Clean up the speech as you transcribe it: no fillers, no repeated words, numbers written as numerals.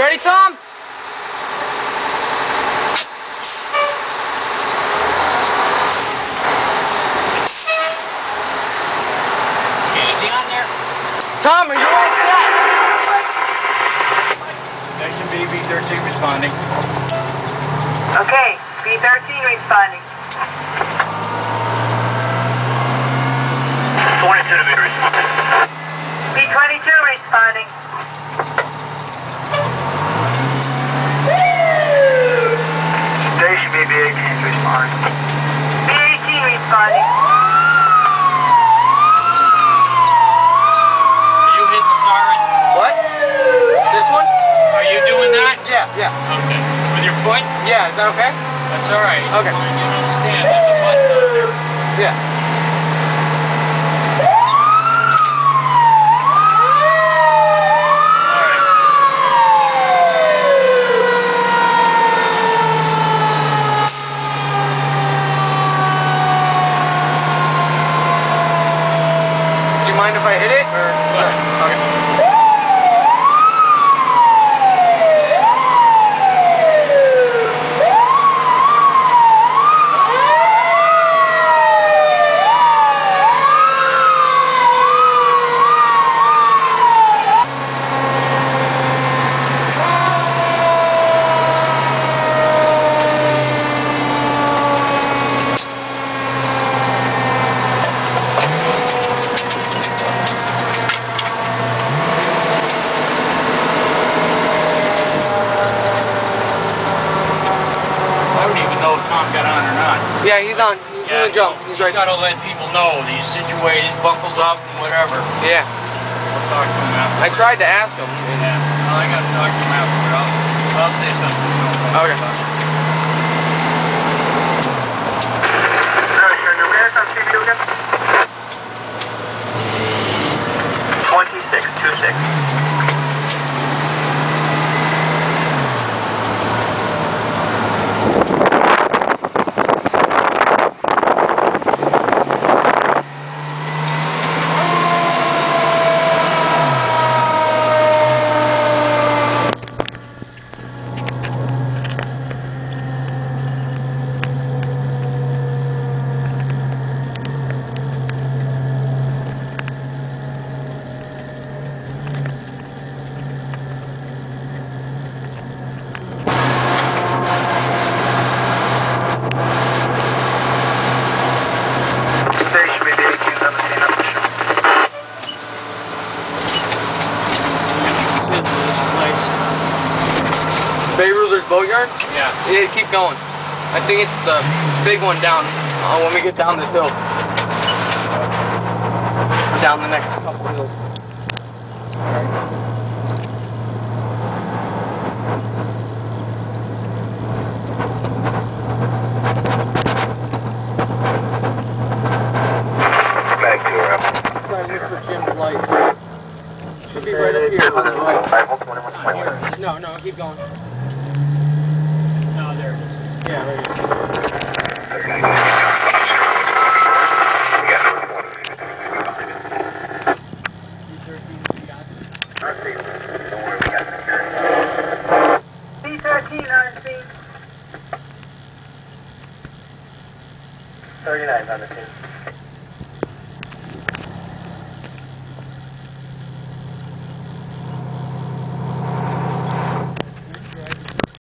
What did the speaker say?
ready, Tom? Tom, are you all set? Station B, B13 responding. Okay, B13 responding. 22 to be responding. B22 responding. Station B, B18 responding. B18 responding. What? This one? Are you doing that? Yeah, yeah. Okay. With your foot? Yeah, is that okay? That's alright. Okay. You understand, there's a button on there. Yeah. Do you mind if I hit it? Or okay. Yeah, he's on. He's in the jump. He's right. You gotta let people know that he's situated, buckled up, and whatever. Yeah. We'll talk to him after. I tried to ask him. And yeah. Well, I gotta talk to him after. I'll say something. Okay. Where is that CPU again? 2626. Boatyard? Yeah. Yeah, keep going. I think it's the big one down when we get down this hill. Down the next couple hills. Back to her. Try to look for Jim's lights. Should be right up here on the right. No, no, keep going. No, there it is. Yeah, right here. B13 on speed. 39 on the team.